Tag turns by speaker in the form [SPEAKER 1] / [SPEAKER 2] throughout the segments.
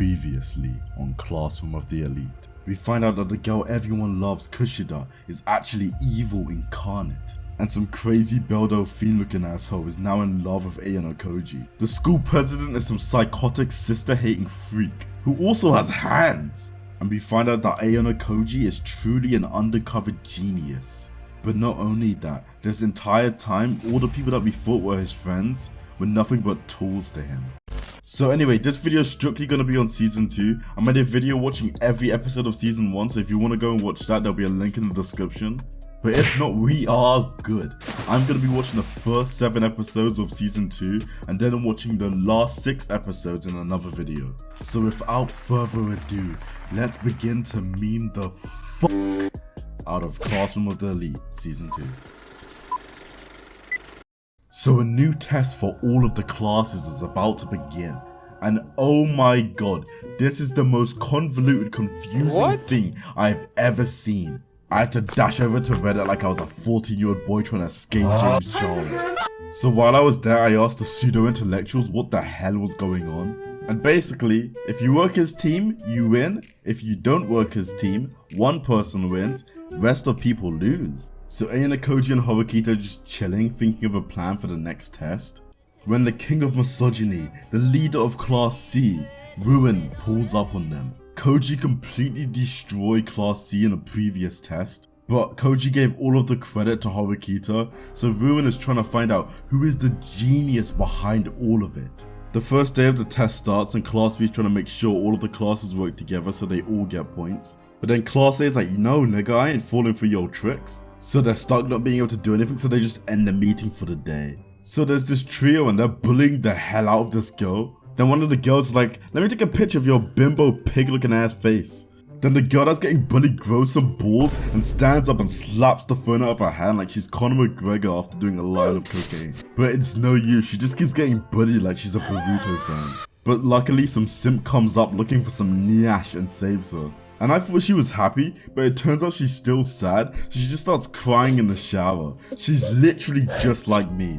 [SPEAKER 1] Previously on Classroom of the Elite, we find out that the girl everyone loves, Kushida, is actually evil incarnate. And some crazy Beldo fiend looking asshole is now in love with Ayanokoji. The school president is some psychotic sister hating freak who also has hands. And we find out that Ayanokoji is truly an undercover genius. But not only that, this entire time all the people that we thought were his friends were nothing but tools to him. So anyway, this video is strictly going to be on season 2. I made a video watching every episode of season 1, so if you want to go and watch that, there'll be a link in the description. But if not, we are good. I'm going to be watching the first 7 episodes of season 2, and then I'm watching the last 6 episodes in another video. So without further ado, let's begin to meme the fuck out of Classroom of the Elite season 2. So a new test for all of the classes is about to begin, and oh my god, this is the most convoluted, confusing thing I've ever seen. I had to dash over to Reddit like I was a 14-year-old boy trying to escape James Charles. So while I was there, I asked the pseudo-intellectuals what the hell was going on. And basically, if you work as team, you win. If you don't work as team, one person wins, rest of people lose. So Ayanokoji and Horikita are just chilling, thinking of a plan for the next test, when the king of misogyny, the leader of Class C, Ryuuen, pulls up on them. Koji completely destroyed Class C in a previous test, but Koji gave all of the credit to Horikita, so Ryuuen is trying to find out who is the genius behind all of it. The first day of the test starts and Class B is trying to make sure all of the classes work together so they all get points. But then Class A is like, no nigga, I ain't falling for your tricks. So they're stuck not being able to do anything, so they just end the meeting for the day. So there's this trio and they're bullying the hell out of this girl. Then one of the girls is like, let me take a picture of your bimbo pig looking ass face. Then the girl that's getting bullied grows some balls and stands up and slaps the phone out of her hand like she's Conor McGregor after doing a line of cocaine. But it's no use, she just keeps getting bullied like she's a Boruto fan. But luckily some simp comes up looking for some nyash and saves her. And I thought she was happy, but it turns out she's still sad, so she just starts crying in the shower. She's literally just like me.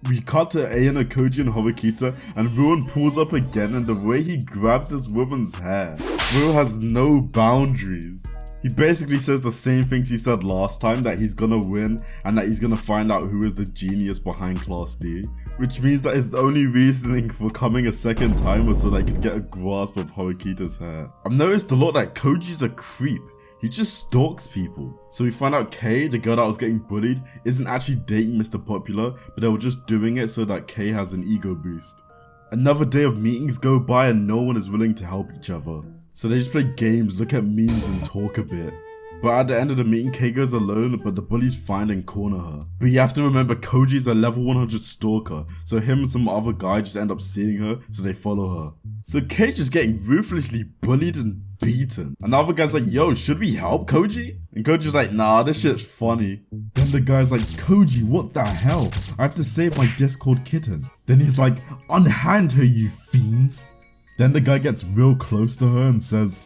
[SPEAKER 1] We cut to Ayanokoji and Horikita, and Ryuuen pulls up again, and the way he grabs this woman's hair, Ryuuen has no boundaries. He basically says the same things he said last time, that he's gonna win and that he's gonna find out who is the genius behind Class D. Which means that his only reasoning for coming a second time was so that he could get a grasp of Horikita's hair. I've noticed a lot that Koji's a creep. He just stalks people. So we find out Kei, the girl that was getting bullied, isn't actually dating Mr. Popular, but they were just doing it so that Kei has an ego boost. Another day of meetings go by and no one is willing to help each other. So they just play games, look at memes and talk a bit. But at the end of the meeting, Kei goes alone, but the bullies find and corner her. But you have to remember, Koji's a level 100 stalker, so him and some other guy just end up seeing her, so they follow her. So Kei's just getting ruthlessly bullied and beaten. And the other guy's like, yo, should we help Koji? And Koji's like, nah, this shit's funny. Then the guy's like, Koji, what the hell? I have to save my Discord kitten. Then he's like, unhand her, you fiends. Then the guy gets real close to her and says,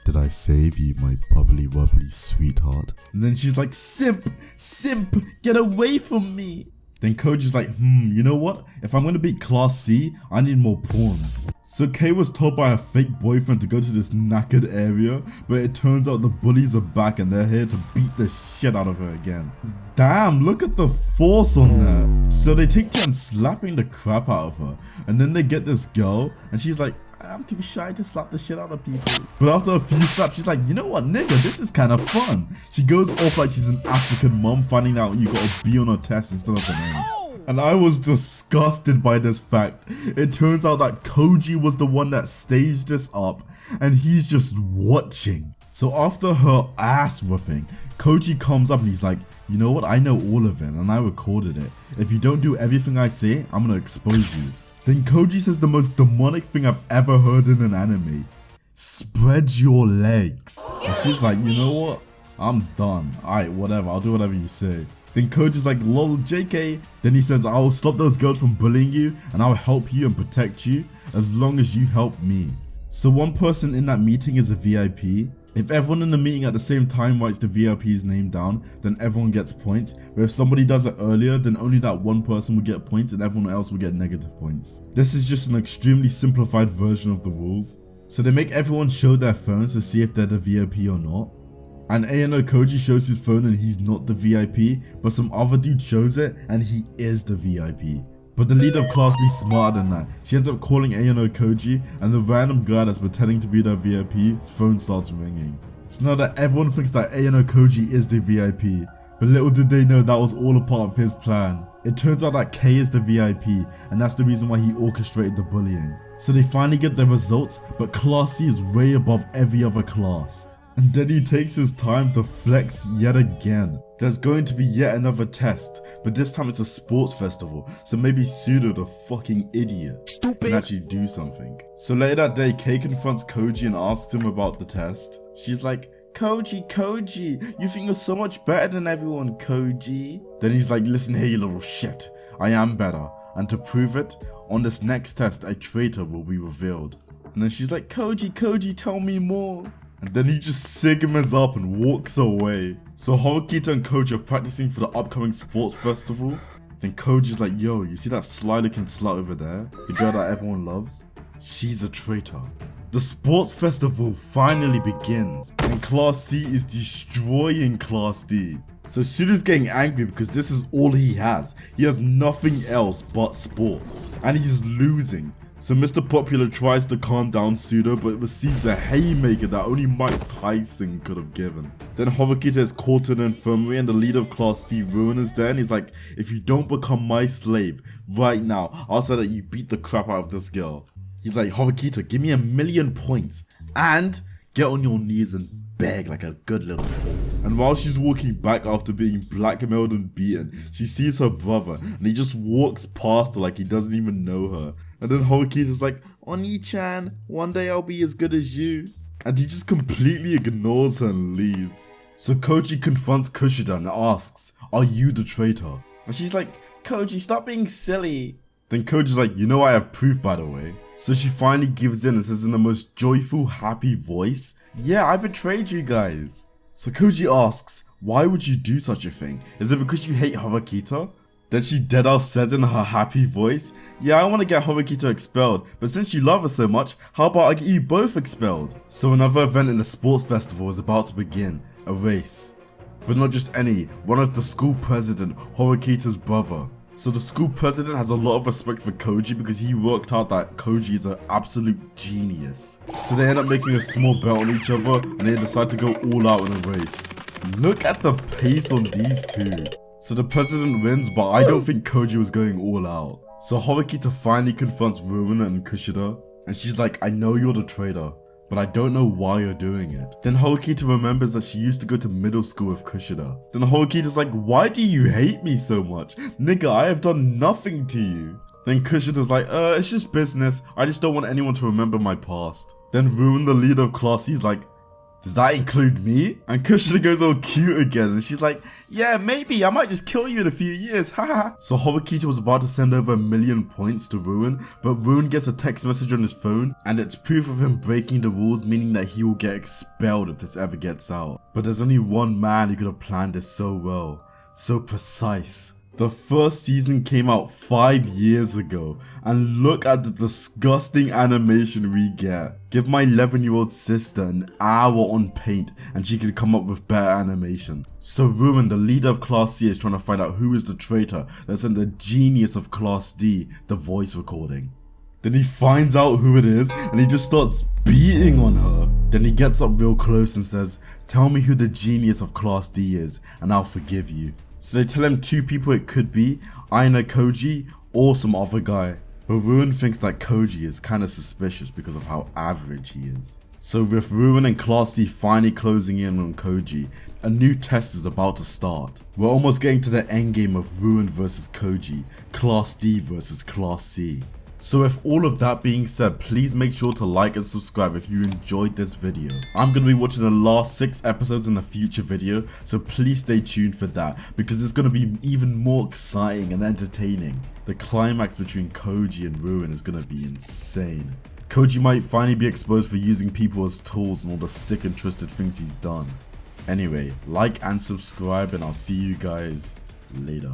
[SPEAKER 1] did I save you, my bubbly wobbly sweetheart? And then she's like, simp, get away from me. Then Koji's like, you know what? If I'm gonna beat Class C, I need more pawns. So Kei was told by her fake boyfriend to go to this knackered area, but it turns out the bullies are back and they're here to beat the shit out of her again. Damn, look at the force on that. So they take turns slapping the crap out of her, and then they get this girl, and she's like, I'm too shy to slap the shit out of people. But after a few slaps, she's like, you know what, nigga, this is kind of fun. She goes off like she's an African mom finding out you got a B on her test instead of an A. And I was disgusted by this fact. It turns out that Koji was the one that staged this up, and he's just watching. So after her ass whipping, Koji comes up and he's like, you know what, I know all of it and I recorded it. If you don't do everything I say, I'm gonna expose you. Then Koji says the most demonic thing I've ever heard in an anime. Spread your legs. And she's like, you know what? I'm done. Alright, whatever. I'll do whatever you say. Then Koji's like, lol, JK. Then he says, I'll stop those girls from bullying you and I'll help you and protect you as long as you help me. So one person in that meeting is a VIP. If everyone in the meeting at the same time writes the VIP's name down, then everyone gets points, but if somebody does it earlier, then only that one person will get points and everyone else will get negative points. This is just an extremely simplified version of the rules. So they make everyone show their phones to see if they're the VIP or not. And Ayanokoji shows his phone and he's not the VIP, but some other dude shows it and he is the VIP. But the leader of class B smarter than that. She ends up calling Ayanokoji, and the random guy that's pretending to be their VIP's phone starts ringing. So now that everyone thinks that Ayanokoji is the VIP, but little did they know that was all a part of his plan. It turns out that K is the VIP, and that's the reason why he orchestrated the bullying. So they finally get their results, but class C is way above every other class. And then he takes his time to flex yet again. There's going to be yet another test, but this time it's a sports festival, so maybe Pseudo, the fucking idiot, can actually do something. So later that day, Kei confronts Koji and asks him about the test. She's like, Koji, you think you're so much better than everyone, Koji. Then he's like, listen here, you little shit, I am better, and to prove it, on this next test, a traitor will be revealed. And then she's like, Koji, tell me more. And then he just sigmas up and walks away. So Horikita and Koji are practicing for the upcoming sports festival. Then Koji's like, yo, you see that sly looking slut over there? The girl that everyone loves? She's a traitor. The sports festival finally begins, and Class C is destroying Class D. So Sudo's getting angry because this is all he has. He has nothing else but sports, and he's losing. So Mr. Popular tries to calm down Pseudo, but receives a haymaker that only Mike Tyson could have given. Then Horikita is called to the infirmary, and the leader of Class C, Ryuuen, is there, and he's like, if you don't become my slave right now, I'll say that you beat the crap out of this girl. He's like, Horikita, give me 1,000,000 points, and get on your knees and beg like a good little boy. And while she's walking back after being blackmailed and beaten, she sees her brother, and he just walks past her like he doesn't even know her. And then Horikita's like, Oni-chan, one day I'll be as good as you. And he just completely ignores her and leaves. So Koji confronts Kushida and asks, are you the traitor? And she's like, Koji, stop being silly. Then Koji's like, you know I have proof, by the way. So she finally gives in and says in the most joyful, happy voice, yeah, I betrayed you guys. So Koji asks, why would you do such a thing? Is it because you hate Horikita? Then she deadass says in her happy voice, yeah, I want to get Horikita expelled, but since you love her so much, how about I get you both expelled? So another event in the sports festival is about to begin, a race. But not just any, one of the school president, Horikita's brother. So the school president has a lot of respect for Koji because he worked out that Koji is an absolute genius. So they end up making a small bet on each other and they decide to go all out in a race. Look at the pace on these two. So the president wins, but I don't think Koji was going all out. So Horikita finally confronts Ryuuen and Kushida, and she's like, I know you're the traitor, but I don't know why you're doing it. Then Horikita remembers that she used to go to middle school with Kushida. Then Horikita's like, why do you hate me so much? Nigga, I have done nothing to you. Then Kushida's like, it's just business. I just don't want anyone to remember my past. Then Ryuuen, the leader of class, he's like, does that include me? And Kushida goes all cute again and she's like, yeah, maybe, I might just kill you in a few years, haha. So Horikita was about to send over 1,000,000 points to Ryuuen, but Ryuuen gets a text message on his phone and it's proof of him breaking the rules, meaning that he will get expelled if this ever gets out. But there's only one man who could have planned this so well, so precise. The first season came out 5 years ago, and look at the disgusting animation we get. Give my 11-year-old sister an hour on Paint and she could come up with better animation. So Ryuuen, the leader of Class C, is trying to find out who is the traitor that sent the genius of Class D the voice recording. Then he finds out who it is and he just starts beating on her. Then he gets up real close and says, tell me who the genius of Class D is and I'll forgive you. So they tell him 2 people it could be, Ayanokoji or some other guy. But Ryuuen thinks that Koji is kinda suspicious because of how average he is. So with Ryuuen and Class C finally closing in on Koji, a new test is about to start. We're almost getting to the endgame of Ryuuen versus Koji, Class D versus Class C. So with all of that being said, please make sure to like and subscribe if you enjoyed this video. I'm going to be watching the last 6 episodes in a future video, so please stay tuned for that, because it's going to be even more exciting and entertaining. The climax between Koji and Ryuuen is going to be insane. Koji might finally be exposed for using people as tools and all the sick and twisted things he's done. Anyway, like and subscribe, and I'll see you guys later.